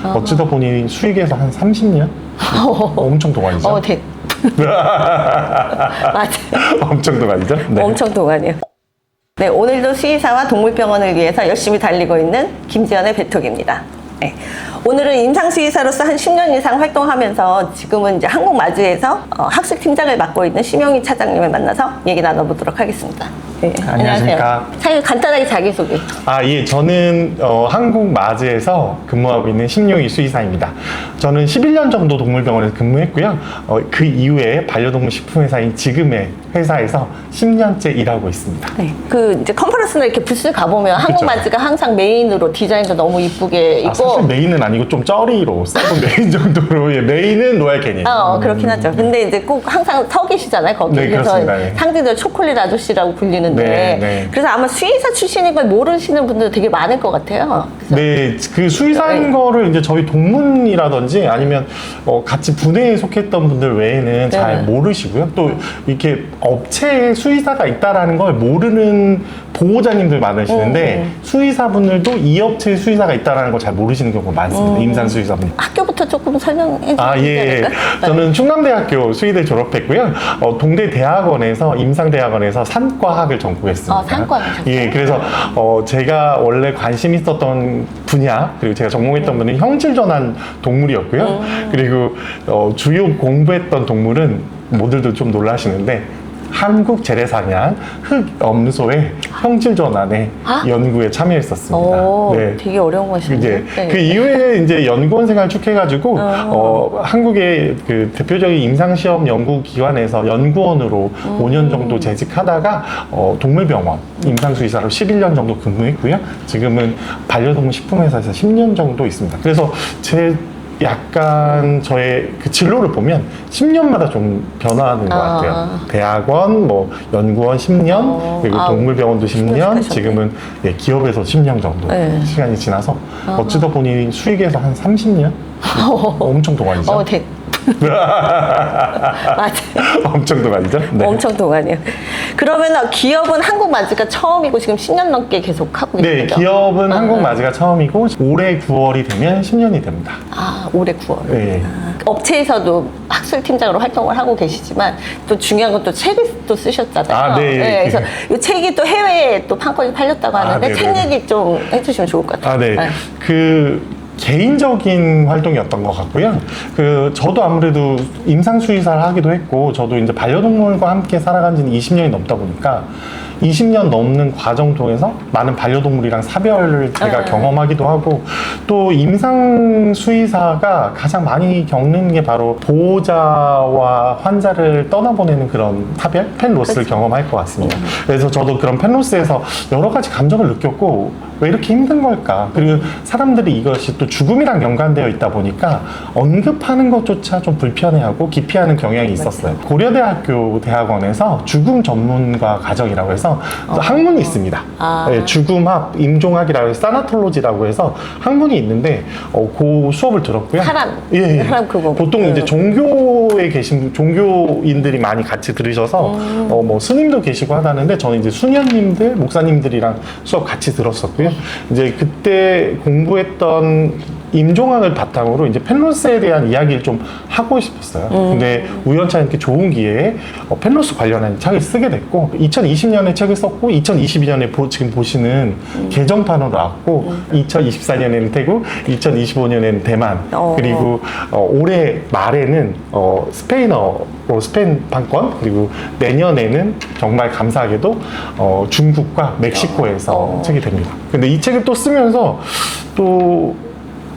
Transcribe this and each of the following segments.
어쩌다 보니 수익에서 한 30년? 엄청 동안이죠? 맞아요. 엄청 동안이죠? 네. 엄청 동안이요. 네, 오늘도 수의사와 동물병원을 위해서 열심히 달리고 있는 김지연의 배톡입니다. 네. 오늘은 임상수의사로서 한 10년 이상 활동하면서 지금은 이제 한국마주에서 학술팀장을 맡고 있는 심영희 차장님을 만나서 얘기 나눠보도록 하겠습니다. 네, 안녕하십니까. 사장님 간단하게 자기소개. 예, 저는 한국마주에서 근무하고 있는 심용희 수의사입니다. 저는 11년 정도 동물병원에서 근무했고요. 그 이후에 반려동물 식품회사인 지금의 회사에서 10년째 일하고 있습니다. 네, 그 이제 컨퍼런스나 이렇게 부스 가보면 한국마주가 항상 메인으로 디자인도 너무 이쁘게 있고. 사실 메인은 아니고 좀 쩌리로 써도 메인 정도로. 예, 메인은 로얄 캐닌. 그렇긴 하죠. 근데 이제 꼭 항상 서 계시잖아요, 거기. 네, 그래서 그렇습니다. 네. 상대들 초콜릿 아저씨라고 불리는데. 네, 네. 그래서 아마 수의사 출신인 걸 모르시는 분들 되게 많을 것 같아요. 네, 그 수의사인 거를 이제 저희 동문이라든지 아니면 같이 분해에 속했던 분들 외에는 잘 모르시고요. 또 이렇게 업체에 수의사가 있다라는 걸 모르는 보호자님들 많으시는데 수의사분들도 이 업체에 수의사가 있다라는 걸 잘 모르시는 경우가 많습니다. 임상 수의사분들. 학교부터 조금 설명해 주시면 예. 저는 충남대학교 수의대 졸업했고요. 동대대학원에서 임상대학원에서 산과학을 전공했습니다. 산과학이셨어요? 예, 그래서 제가 원래 관심 있었던 분야 그리고 제가 전공했던 분은 형질전환 동물이었고요. 그리고 주요 공부했던 동물은 모두들 좀 놀라시는데 한국재래사냥 흑염소의 형질전환의 연구에 참여했었습니다. 네. 되게 어려운 것이네요. 네. 그 이후에 이제 연구원 생활 쭉 해가지고 한국의 그 대표적인 임상시험 연구기관에서 연구원으로 5년 정도 재직하다가 동물병원 임상수의사로 11년 정도 근무했고요. 지금은 반려동물 식품회사에서 10년 정도 있습니다. 그래서 약간 저의 그 진로를 보면 10년마다 좀 변화하는 것 같아요. 대학원, 연구원 10년, 그리고 동물병원도 10년, 지금은 기업에서 10년 정도 시간이 지나서 어쩌다 보니 수익에서 한 30년? 엄청 동안이죠. 맞아요. 엄청 동안이죠? 네. 엄청 동안이에요. 그러면 기업은 한국마주가 처음이고 지금 10년 넘게 계속 하고 계신 네, 거죠? 기업은 한국마주가 처음이고 올해 9월이 되면 10년이 됩니다. 올해 9월. 네. 업체에서도 학술팀장으로 활동을 하고 계시지만 또 중요한 건 또 책을 또 쓰셨잖아요. 네. 그래서 이 책이 또 해외에 또 판권이 팔렸다고 하는데 책 얘기 좀 해주시면 좋을 것 같아요. 네. 개인적인 활동이었던 것 같고요. 저도 아무래도 임상수의사를 하기도 했고, 저도 이제 반려동물과 함께 살아간 지는 20년이 넘다 보니까 20년 넘는 과정 통해서 많은 반려동물이랑 사별을 제가 경험하기도 하고, 또 임상수의사가 가장 많이 겪는 게 바로 보호자와 환자를 떠나보내는 그런 사별, 펜로스를 경험할 것 같습니다. 그래서 저도 그런 펜로스에서 여러 가지 감정을 느꼈고, 왜 이렇게 힘든 걸까? 그리고 사람들이 이것이 또 죽음이랑 연관되어 있다 보니까 언급하는 것조차 좀 불편해하고 기피하는 경향이 있었어요. 고려대학교 대학원에서 죽음 전문가 과정이라고 해서 학문이 있습니다. 네, 죽음학, 임종학이라고 해서 사나톨로지라고 해서 학문이 있는데 그 수업을 들었고요. 사람 그거. 보통 이제 종교에 계신 종교인들이 많이 같이 들으셔서 스님도 계시고 하다는데 저는 이제 수녀님들, 목사님들이랑 수업 같이 들었었고요. 이제 그때 공부했던 임종학을 바탕으로 이제 펜로스에 대한 이야기를 좀 하고 싶었어요. 근데 우연찮게 좋은 기회에 펜로스 관련한 책을 쓰게 됐고, 2020년에 책을 썼고, 2022년에 지금 보시는 개정판으로 나왔고, 2024년에는 태국, 2025년에는 대만, 그리고 올해 말에는 스페인어로 스페인 판권, 그리고 내년에는 정말 감사하게도 중국과 멕시코에서 책이 됩니다. 근데 이 책을 또 쓰면서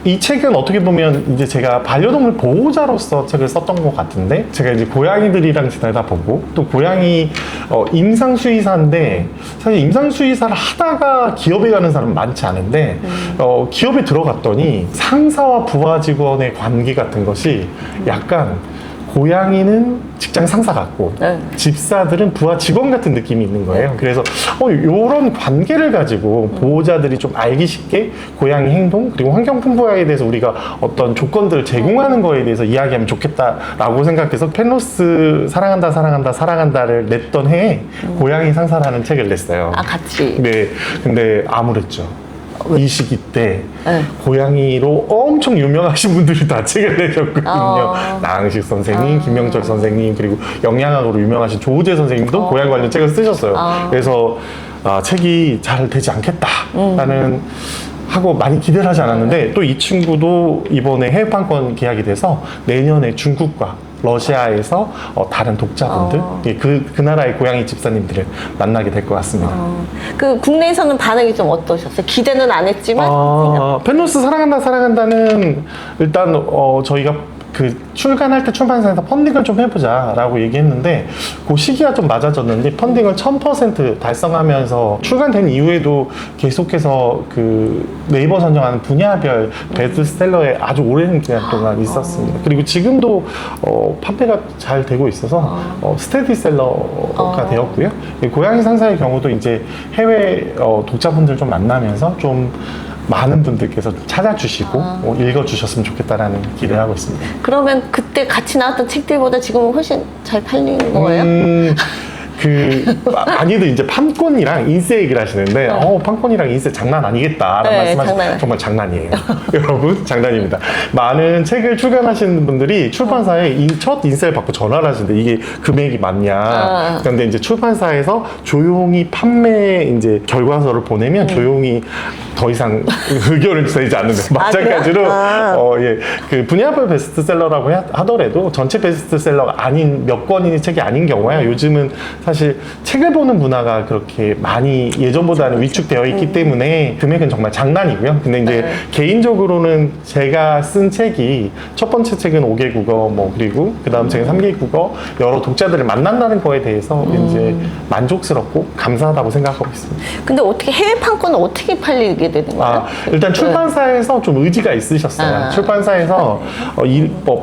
이 책은 어떻게 보면 이제 제가 반려동물 보호자로서 책을 썼던 것 같은데, 제가 이제 고양이들이랑 지내다 보고, 또 고양이 임상수의사인데, 사실 임상수의사를 하다가 기업에 가는 사람은 많지 않은데, 기업에 들어갔더니 상사와 부하 직원의 관계 같은 것이 약간 고양이는 직장 상사 같고 집사들은 부하 직원 같은 느낌이 있는 거예요. 그래서 이런 관계를 가지고 보호자들이 좀 알기 쉽게 고양이 행동 그리고 환경풍부화에 대해서 우리가 어떤 조건들을 제공하는 거에 대해서 이야기하면 좋겠다라고 생각해서 펜로스 사랑한다 사랑한다 사랑한다를 냈던 해에 고양이 상사라는 책을 냈어요. 같이. 네, 근데 암울했죠. 이 시기 때 네. 고양이로 엄청 유명하신 분들이 다 책을 내셨거든요. 어. 나항식 선생님, 김명철 선생님, 그리고 영양학으로 유명하신 조우재 선생님도 고양이 관련 책을 쓰셨어요. 그래서 책이 잘 되지 않겠다라는 하고 많이 기대를 하지 않았는데 또 이 친구도 이번에 해외판권 계약이 돼서 내년에 중국과 러시아에서 다른 독자분들, 그 나라의 고양이 집사님들을 만나게 될 것 같습니다. 그 국내에서는 반응이 좀 어떠셨어요? 기대는 안 했지만 펜로스 사랑한다는 일단 저희가 그 출간할 때 출판사에서 펀딩을 좀 해보자라고 얘기했는데 그 시기가 좀 맞아졌는데 펀딩을 1000% 달성하면서 출간된 이후에도 계속해서 그 네이버 선정하는 분야별 베스트셀러에 아주 오랜 기간 동안 있었습니다. 그리고 지금도 판매가 잘 되고 있어서 스테디셀러가 되었고요. 고양이 상사의 경우도 이제 해외 독자분들 좀 만나면서 좀 많은 분들께서 찾아주시고 읽어주셨으면 좋겠다라는 기대를 하고 있습니다. 그러면 그때 같이 나왔던 책들보다 지금은 훨씬 잘 팔린 거예요? 많이들 이제 판권이랑 인쇄 얘기를 하시는데, 판권이랑 인쇄 장난 아니겠다라는 네, 말씀하시면 정말 장난이에요. 여러분, 장난입니다. 많은 책을 출간하시는 분들이 출판사에 첫 인쇄를 받고 전화를 하시는데 이게 금액이 맞냐. 그런데 이제 출판사에서 조용히 판매 이제 결과서를 보내면 조용히 더 이상 의견을 내지 않는데 마찬가지로 그 분야별 베스트셀러라고 하더라도 전체 베스트셀러가 아닌 몇 권의 책이 아닌 경우에 요즘은 사실 책을 보는 문화가 그렇게 많이 예전보다는 위축되어 있기 때문에 금액은 정말 장난이고요. 근데 이제 개인적으로는 제가 쓴 책이 첫 번째 책은 5개 국어 그리고 그 다음 책은 3개 국어 여러 독자들을 만난다는 거에 대해서 이제 만족스럽고 감사하다고 생각하고 있습니다. 근데 어떻게 해외 판권은 어떻게 팔리게 되는 거예요? 일단 출판사에서 좀 의지가 있으셨어요. 출판사에서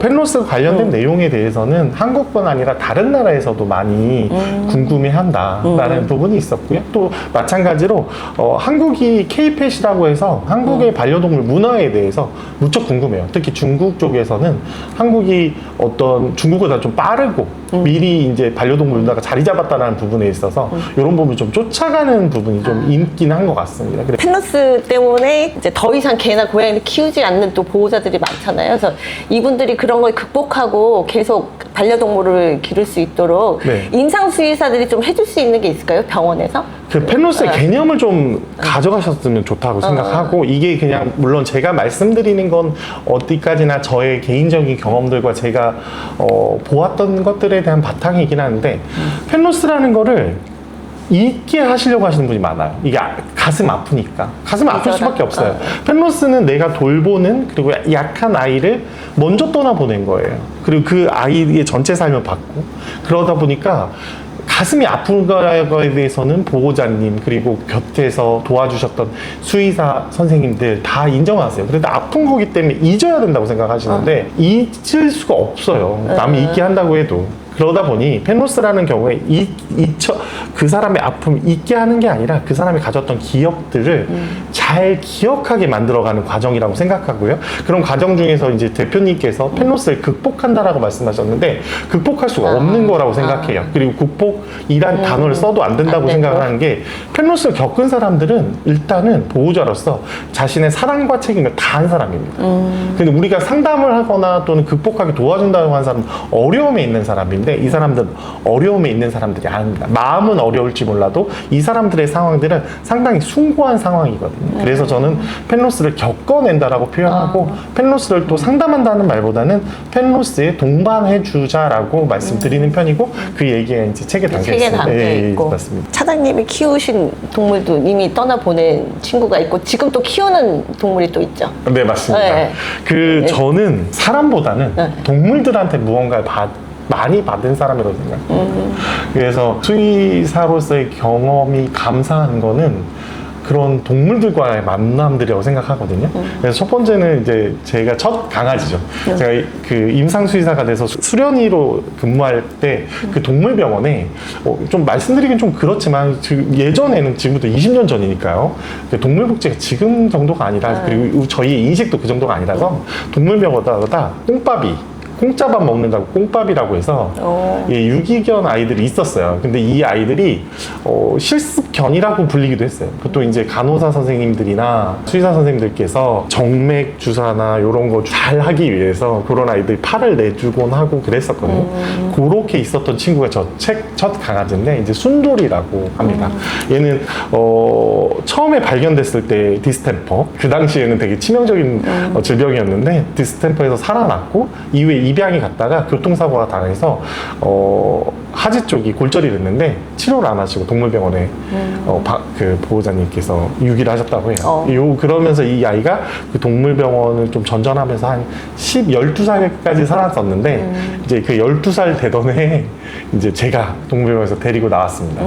펜로스 관련된 내용에 대해서는 한국뿐 아니라 다른 나라에서도 많이 궁금해한다라는 부분이 있었고요. 또 마찬가지로 한국이 K-펫이라고 해서 한국의 반려동물 문화에 대해서 무척 궁금해요. 특히 중국 쪽에서는 한국이 어떤 중국보다 좀 빠르고 미리 이제 반려동물 문화가 자리 잡았다는 부분에 있어서 이런 부분을 좀 쫓아가는 부분이 좀 있긴 한 것 같습니다. 펜로스 때문에 이제 더 이상 개나 고양이를 키우지 않는 또 보호자들이 많잖아요. 그래서 이분들이 그런 걸 극복하고 계속 반려동물을 기를 수 있도록 임상수의사들이 좀 해줄 수 있는 게 있을까요? 병원에서? 그 펜로스의 개념을 좀 가져가셨으면 좋다고 생각하고 이게 그냥 물론 제가 말씀드리는 건 어디까지나 저의 개인적인 경험들과 제가 보았던 것들에 대한 바탕이긴 한데 펜로스라는 거를 잊게 하시려고 하시는 분이 많아요. 이게 가슴 아프니까. 가슴 아플 수밖에 없어요. 펜로스는 내가 돌보는 그리고 약한 아이를 먼저 떠나보낸 거예요. 그리고 그 아이의 전체 삶을 받고 그러다 보니까 가슴이 아픈 거에 대해서는 보호자님 그리고 곁에서 도와주셨던 수의사 선생님들 다 인정하세요. 그런데 아픈 거기 때문에 잊어야 된다고 생각하시는데 잊을 수가 없어요. 남이 잊게 한다고 해도. 그러다 보니 펜로스라는 경우에 그 사람의 아픔을 잊게 하는 게 아니라 그 사람이 가졌던 기억들을 잘 기억하게 만들어가는 과정이라고 생각하고요. 그런 과정 중에서 이제 대표님께서 펜로스를 극복한다라고 말씀하셨는데 극복할 수가 없는 거라고 생각해요. 그리고 극복이란 단어를 써도 안 된다고 생각하는 게 펜로스를 겪은 사람들은 일단은 보호자로서 자신의 사랑과 책임을 다한 사람입니다. 근데 우리가 상담을 하거나 또는 극복하게 도와준다고 하는 사람은 어려움에 있는 사람입니다. 이 사람들은 어려움에 있는 사람들이 아닙니다. 마음은 어려울지 몰라도 이 사람들의 상황들은 상당히 숭고한 상황이거든요. 그래서 저는 펜로스를 겪어낸다라고 표현하고 펜로스를 또 상담한다는 말보다는 펜로스에 동반해주자라고 말씀드리는 편이고 그 얘기가 이제 책에 담겨 있습니다. 있고. 맞습니다. 차장님이 키우신 동물도 이미 떠나보낸 친구가 있고 지금 또 키우는 동물이 또 있죠. 네, 맞습니다. 저는 사람보다는 동물들한테 무언가를 많이 받은 사람이라고 생각해요. 그래서 수의사로서의 경험이 감사한 거는 그런 동물들과의 만남들이라고 생각하거든요. 그래서 첫 번째는 이제 제가 첫 강아지죠. 제가 그 임상수의사가 돼서 수련의로 근무할 때 그 동물병원에 좀 말씀드리긴 좀 그렇지만 예전에는 지금부터 20년 전이니까요. 동물복지가 지금 정도가 아니라 그리고 저희 인식도 그 정도가 아니라서 동물병원마다 꽁밥이 콩짜밥 먹는다고 콩밥이라고 해서 예, 유기견 아이들이 있었어요. 근데 이 아이들이 실습견이라고 불리기도 했어요. 보통 이제 간호사 선생님들이나 수의사 선생님들께서 정맥 주사나 이런 거 잘 하기 위해서 그런 아이들 팔을 내주곤 하고 그랬었거든요. 그렇게 있었던 친구가 첫 강아지인데 이제 순돌이라고 합니다. 얘는 처음에 발견됐을 때 디스템퍼, 그 당시에는 되게 치명적인 질병이었는데 디스템퍼에서 살아났고 이후에 입양이 갔다가 교통사고가 당해서 하지 쪽이 골절이 됐는데 치료를 안 하시고 동물병원에 그 보호자님께서 유기를 하셨다고 해요. 그러면서 이 아이가 그 동물병원을 좀 전전하면서 한 12살까지 살았었는데 이제 그 12살 되던 해에 이제 제가 동물병원에서 데리고 나왔습니다.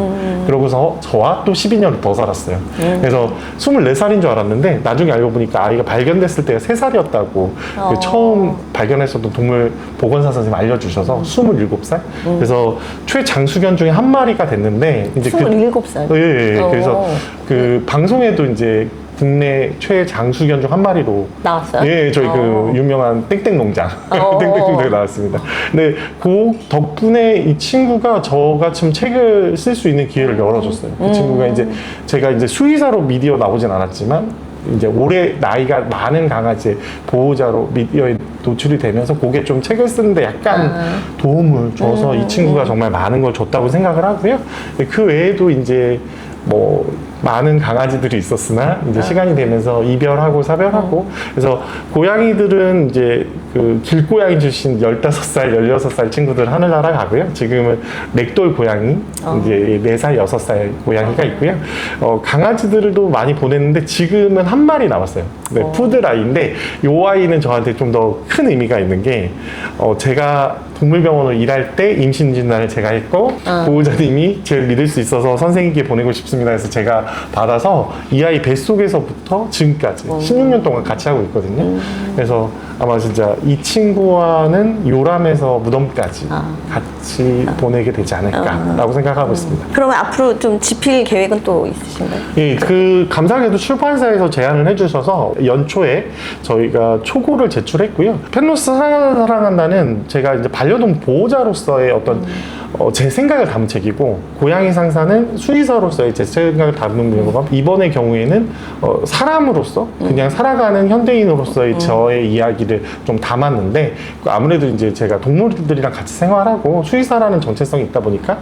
그러고서 저와 또 12년을 더 살았어요. 그래서 24살인 줄 알았는데 나중에 알고 보니까 아이가 발견됐을 때가 3살이었다고 그 처음 발견했었던 동물 보건사 선생님 알려주셔서 27살? 그래서 최장수견 중에 한 마리가 됐는데 이제 27살? 예. 그래서 그 방송에도 이제 국내 최장수견 중 한 마리로 나왔어요? 예, 저희 그 유명한 땡땡 농장 땡땡 농장에 나왔습니다. 근데 그 덕분에 이 친구가 저같이 책을 쓸 수 있는 기회를 열어줬어요. 그 친구가 이제 제가 이제 수의사로 미디어 나오진 않았지만 이제 올해 나이가 많은 강아지의 보호자로 미디어에 노출이 되면서 그게 좀 책을 쓰는데 약간 도움을 줘서 이 친구가 정말 많은 걸 줬다고 생각을 하고요. 그 외에도 이제 뭐 많은 강아지들이 있었으나 이제 시간이 되면서 이별하고 사별하고 그래서 고양이들은 이제 그 길고양이 출신 15살, 16살 친구들 하늘나라 가고요. 지금은 렉돌 고양이 이제 4살, 6살 고양이가 있고요. 강아지들도 많이 보냈는데 지금은 한 마리 남았어요. 네, 푸드라이인데 이 아이는 저한테 좀 더 큰 의미가 있는 게 제가 동물병원을 일할 때 임신 진단을 제가 했고 보호자님이 제일 믿을 수 있어서 선생님께 보내고 싶습니다 해서 제가 받아서 이 아이 뱃속에서부터 지금까지 16년 동안 같이 하고 있거든요. 그래서 아마 진짜 이 친구와는 요람에서 무덤까지 같이 보내게 되지 않을까라고 생각하고 있습니다. 그러면 앞으로 좀 집필 계획은 또 있으신가요? 예, 그 감사하게도 출판사에서 제안을 해주셔서 연초에 저희가 초고를 제출했고요. 펜로스 사랑한다는 제가 이제 반려동 보호자로서의 어떤 제 생각을 담은 책이고 고양이 상사는 수의사로서의 제 생각을 담은 문이고 이번의 경우에는 사람으로서 그냥 살아가는 현대인으로서의 저의 이야기를 좀 담았는데 아무래도 이제 제가 동물들이랑 같이 생활하고 수의사라는 정체성이 있다 보니까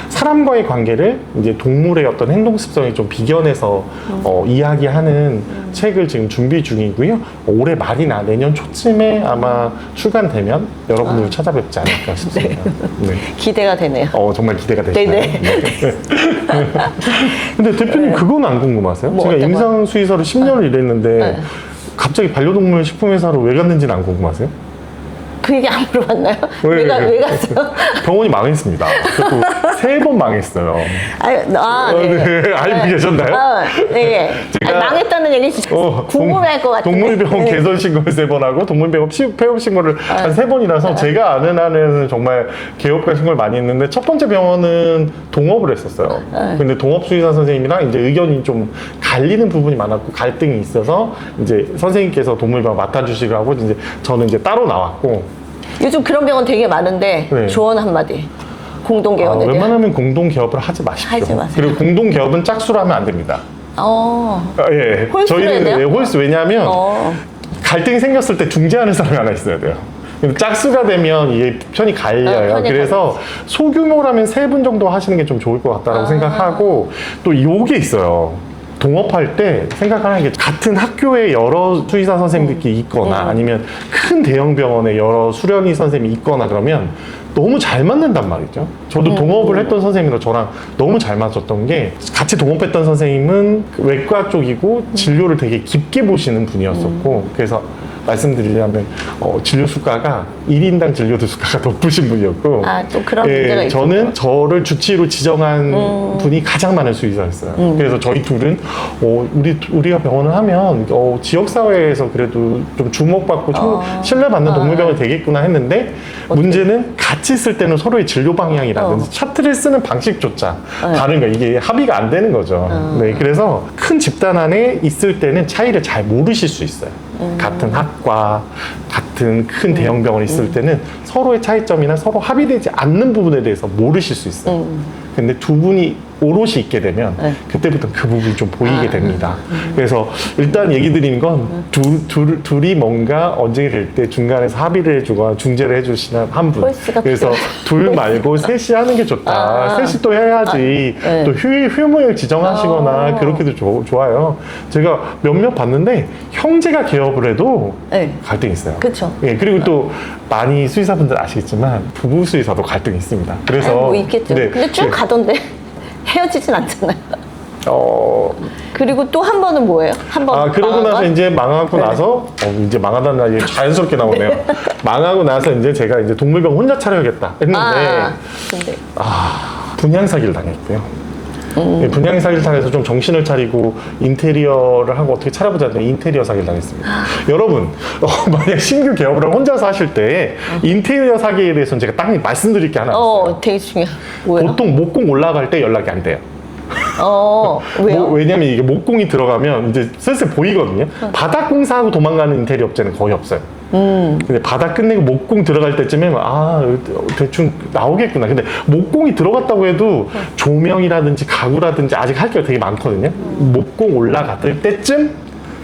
사람과의 관계를 이제 동물의 어떤 행동 습성에 좀 비견해서 이야기하는 책을 지금 준비 중이고요. 올해 말이나 내년 초쯤에 아마 출간되면 여러분들을 찾아뵙지 않을까 싶습니다. 네. 기대가 되네요. 정말 기대가 되시나요? 네네. 근데 대표님 그건 안 궁금하세요? 뭐 제가 어떤 임상 수의사로 10년을 일했는데 갑자기 반려동물 식품회사로 왜 갔는지는 안 궁금하세요? 그 얘기 안 물어봤나요? 왜 갔어요? 병원이 망했습니다. 그리고 3번 망했어요. 네. 알고 계셨나요? 네. 제가 망했다는 얘기 궁금해할 것 같아요. 동물병원 개설 신고를 3번 하고 동물병원 폐업 신고를 한 3번이라서 제가 아는 한에는 정말 개업과 신고를 많이 했는데 첫 번째 병원은 동업을 했었어요. 근데 동업 수의사 선생님이랑 이제 의견이 좀 갈리는 부분이 많았고 갈등이 있어서 이제 선생님께서 동물병원 맡아주시고 하고 이제 저는 이제 따로 나왔고 요즘 그런 병원 되게 많은데 네. 조언 한마디. 공동개업에 대한. 웬만하면 공동개업을 하지 마십시오. 하지 마세요. 그리고 공동개업은 짝수로 하면 안 됩니다. 홀수로 해야 저희는 돼요? 홀수 왜냐하면 갈등이 생겼을 때 중재하는 사람이 하나 있어야 돼요. 짝수가 되면 이게 편이 갈려요. 편이 그래서 소규모라면 3분 정도 하시는 게 좀 좋을 것 같다고 생각하고 또 요게 있어요. 동업할 때 생각하는 게 같은 학교에 여러 수의사 선생님들끼리 있거나 아니면 큰 대형 병원에 여러 수련의 선생님이 있거나 그러면 너무 잘 맞는단 말이죠. 저도 동업을 했던 선생님이랑 저랑 너무 잘 맞았던 게 같이 동업했던 선생님은 외과 쪽이고 진료를 되게 깊게 보시는 분이었었고 그래서 말씀드리려면 진료 수가가 1인당 진료도 수가가 높으신 분이었고 또 그런 문제가 있죠. 저는 저를 주치의로 지정한 분이 가장 많은 수의사였어요. 그래서 저희 둘은 우리가 병원을 하면 지역사회에서 그래도 좀 주목받고 신뢰받는 동물병원이 되겠구나 했는데 문제는 같이 있을 때는 서로의 진료 방향이라든지 차트를 쓰는 방식조차 다른 거예요. 이게 합의가 안 되는 거죠. 네, 그래서 큰 집단 안에 있을 때는 차이를 잘 모르실 수 있어요. 같은 학과, 같은 같은 큰 대형 병원에 있을 때는 서로의 차이점이나 서로 합의되지 않는 부분에 대해서 모르실 수 있어요. 근데 두 분이 오롯이 있게 되면 네. 그때부터 그 부분이 좀 보이게 됩니다. 그래서 일단 얘기 드리는 건 둘이 뭔가 언쟁이 될 때 중간에서 합의를 해주거나 중재를 해주시는 한 분. 폴스가 그래서 둘 말고 셋이 하는 게 좋다. 셋이 또 해야지. 네. 또 휴무일 지정하시거나 그렇게도 좋아요. 제가 몇몇 봤는데 형제가 개업을 해도 네. 갈등이 있어요. 그쵸. 예, 그리고 또 많이 수의사분들 아시겠지만 부부 수의사도 갈등이 있습니다. 그래서 뭐 있겠죠. 네, 근데 쭉 네. 가던데 헤어지진 않잖아요. 그리고 또 한 번은 뭐예요? 한 번. 그러고 나서 이제 망하고 나서, 이제 망하다는 말이 자연스럽게 나오네요. 망하고 나서 이제 제가 이제 동물병 혼자 차려야겠다 했는데, 근데 분양 사기를 당했고요. 예, 분양 사기를 당해서 좀 정신을 차리고 인테리어를 하고 어떻게 차려보자 했는데 인테리어 사기를 당했습니다. 여러분, 만약 신규 개업을 혼자서 하실 때 인테리어 사기에 대해서는 제가 딱 말씀드릴 게 하나 있어요. 되게 중요해. 뭐예요? 보통 목공 올라갈 때 연락이 안 돼요. 왜요? 왜냐면 이게 목공이 들어가면 이제 슬슬 보이거든요. 바닥 공사하고 도망가는 인테리어 업체는 거의 없어요. 근데 바닥 끝내고 목공 들어갈 때쯤에 대충 나오겠구나. 근데 목공이 들어갔다고 해도 조명이라든지 가구라든지 아직 할 게 되게 많거든요. 목공 올라갔을 때쯤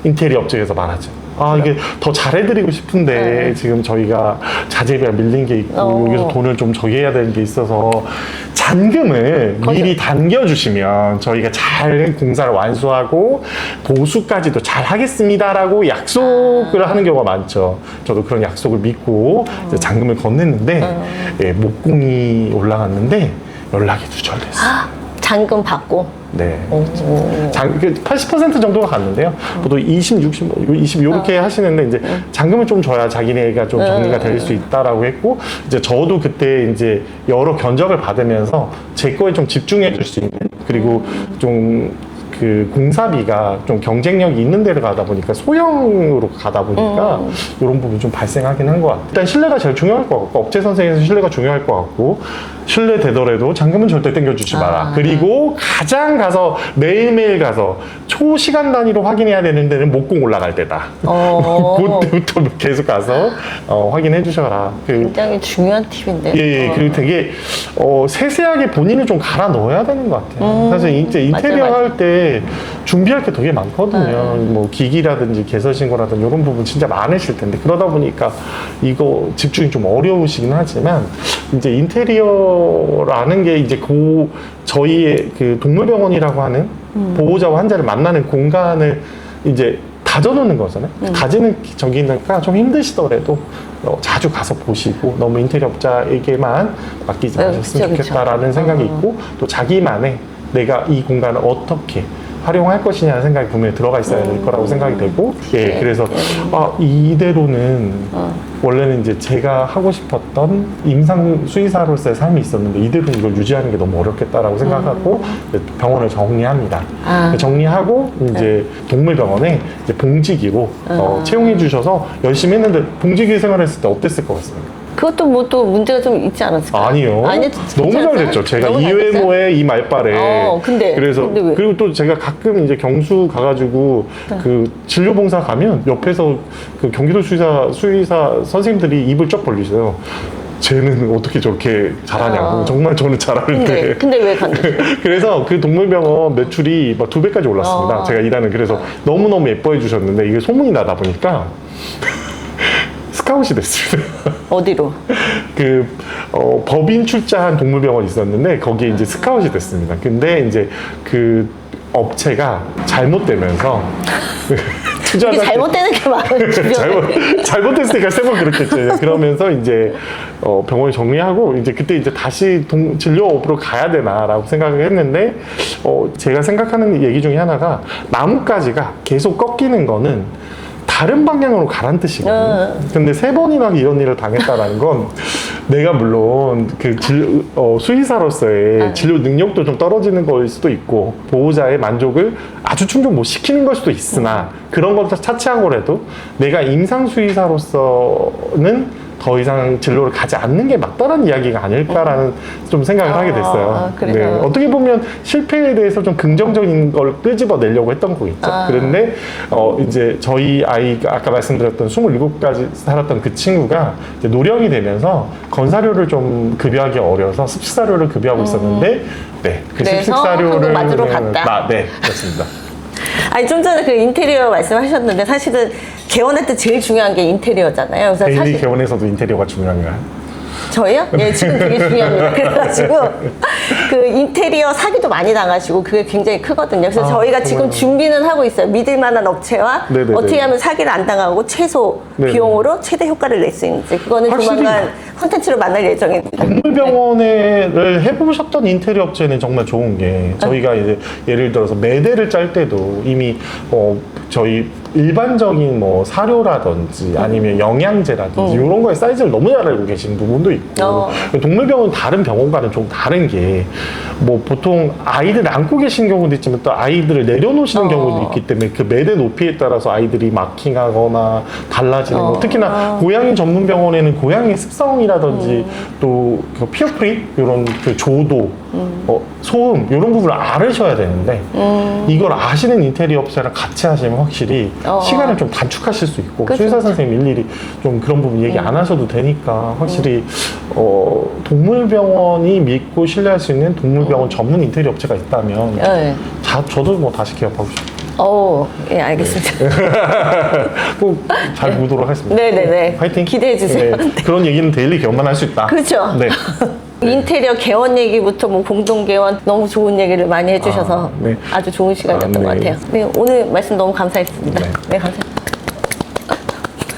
인테리어 업체에서 말하죠. 이게 더 잘해드리고 싶은데 지금 저희가 자재비가 밀린 게 있고 여기서 돈을 좀 저기 해야 되는 게 있어서 잔금을 미리 당겨주시면 저희가 잘 공사를 완수하고 보수까지도 잘 하겠습니다라고 약속을 하는 경우가 많죠. 저도 그런 약속을 믿고 이제 잔금을 건넸는데 예, 목공이 올라갔는데 연락이 두절됐어요. 잔금 받고. 네. 80% 정도가 갔는데요. 보통 20, 60, 20 요렇게 하시는데 이제 잔금을 좀 줘야 자기네가 좀 정리가 될 수 있다라고 했고 이제 저도 그때 이제 여러 견적을 받으면서 제 거에 좀 집중해 줄 수 있는 그리고 좀 그 공사비가 좀 경쟁력이 있는 데를 가다 보니까 소형으로 가다 보니까 이런 부분이 좀 발생하긴 한 것 같아요. 일단 신뢰가 제일 중요할 것 같고 업체 선생에서 신뢰가 중요할 것 같고 신뢰되더라도 잔금은 절대 땡겨주지 마라. 그리고 가장 가서 매일매일 가서 초시간 단위로 확인해야 되는 데는 목공 올라갈 때다. 그때부터 계속 가서 확인해 주셔라. 굉장히 중요한 팁인데. 예, 그리고 되게 세세하게 본인을 좀 갈아 넣어야 되는 것 같아요. 사실 이제 인테리어 맞아. 할 때 준비할 게 되게 많거든요. 뭐 기기라든지 개설 신고라든지 이런 부분 진짜 많으실 텐데 그러다 보니까 이거 집중이 좀 어려우시긴 하지만 이제 인테리어라는 게 이제 저희의 그 동물병원이라고 하는 보호자와 환자를 만나는 공간을 이제 다져놓는 거잖아요. 다지는 저기니까 좀 힘드시더라도 자주 가서 보시고 너무 인테리어 업자에게만 맡기지 마셨으면 좋겠다라는 생각이 있고 또 자기만의 내가 이 공간을 어떻게 활용할 것이냐는 생각이 분명히 들어가 있어야 될 거라고 생각이 되고 예 그래서 이대로는 원래는 이제 제가 하고 싶었던 임상 수의사로서의 삶이 있었는데 이대로는 이걸 유지하는 게 너무 어렵겠다라고 생각하고 병원을 정리합니다. 정리하고 이제 동물병원에 이제 봉지기로 채용해 주셔서 열심히 했는데 봉지기 생활했을 때 어땠을 것 같습니까? 그것도 뭐 또 문제가 좀 있지 않았을까요? 아니요. 너무 잘 됐죠. 제가 이외모의 이 말빨에. 그래서 근데 왜? 그리고 또 제가 가끔 이제 경수 가가지고 그 진료봉사 가면 옆에서 그 경기도 수의사 선생님들이 입을 쩍 벌리세요. 쟤는 어떻게 저렇게 잘하냐고. 정말 저는 잘하는데. 근데 왜 간대요? 그래서 그 동물병원 매출이 막 2배까지 올랐습니다. 제가 일하는. 그래서 너무너무 예뻐해 주셨는데 이게 소문이 나다 보니까 스카웃이 됐습니다. 어디로? 법인 출자한 동물병원이 있었는데 거기에 이제 스카웃이 됐습니다. 근데 이제 그 업체가 잘못되면서 이게 잘못되는 게 많아요. 잘못됐으니까 세 번 그렇겠죠. 그러면서 이제 병원을 정리하고 이제 그때 이제 다시 진료업으로 가야 되나라고 생각을 했는데 제가 생각하는 얘기 중에 하나가 나뭇가지가 계속 꺾이는 거는 다른 방향으로 가란 뜻이거든요. 근데 3번이나 이런 일을 당했다라는 건 내가 물론 그 수의사로서의 진료 능력도 좀 떨어지는 거일 수도 있고 보호자의 만족을 아주 충족 못 시키는 걸 수도 있으나 그런 것도 차치하고라도 내가 임상 수의사로서는 더 이상 진로를 가지 않는 게 맞다라는 이야기가 아닐까라는 좀 생각을 하게 됐어요. 그래요? 어떻게 보면 실패에 대해서 좀 긍정적인 걸 끄집어내려고 했던 거겠죠. 그런데 이제 저희 아이가 아까 말씀드렸던 27까지 살았던 그 친구가 이제 노령이 되면서 건사료를 좀 급여하기 어려서 습식사료를 급여하고 있었는데 네, 그 그래서 습식사료를 한국 맞으러 갔다. 네, 그렇습니다. 아니 좀 전에 그 인테리어 말씀하셨는데 사실은 개원할 때 제일 중요한 게 인테리어잖아요. 그래서 데일리 사실 개원에서도 인테리어가 중요한가요? 저희요? 예, 지금 되게 중요합니다. 그래가지고 그 인테리어 사기도 많이 당하시고 그게 굉장히 크거든요. 그래서 저희가 지금 정말요? 준비는 하고 있어요. 믿을 만한 업체와 네네네. 어떻게 하면 사기를 안 당하고 최소 네네. 비용으로 최대 효과를 낼 수 있는지 그거는 확실히 조만간 콘텐츠로 만날 예정입니다. 동물병원을 해보셨던 인테리어 업체는 정말 좋은 게 저희가 이제 예를 들어서 매대를 짤 때도 이미 저희 일반적인 뭐 사료라든지 아니면 영양제라든지 이런 거의 사이즈를 너무 잘 알고 계신 부분도 있고 동물병원 다른 병원과는 좀 다른 게 뭐 보통 아이들 안고 계신 경우도 있지만 또 아이들을 내려놓으시는 경우도 있기 때문에 그 매대 높이에 따라서 아이들이 마킹하거나 달라지는 거 특히나 고양이 전문 병원에는 고양이 습성이라든지 또그 피어프리 이런 그 조도 소음 이런 부분을 알으셔야 되는데 이걸 아시는 인테리어 업체랑 같이 하시면 확실히 시간을 좀 단축하실 수 있고 그쵸, 수의사 선생님 일일이 좀 그런 부분 얘기 안 하셔도 되니까 확실히 동물병원이 믿고 신뢰할 수 있는 동물병원 전문 인테리어 업체가 있다면 네. 저도 뭐 다시 개업하고 싶어요. 예, 알겠습니다. 꼭 잘 보도록 하겠습니다. 네네네. 화이팅. 기대해 주세요. 네. 그런 얘기는 데일리 개업만 할 수 있다. 그렇죠. 네. 인테리어 개원 얘기부터 뭐 공동 개원 너무 좋은 얘기를 많이 해주셔서 네. 아주 좋은 시간이었던 네. 것 같아요. 네, 오늘 말씀 너무 감사했습니다. 네. 네 감사합니다.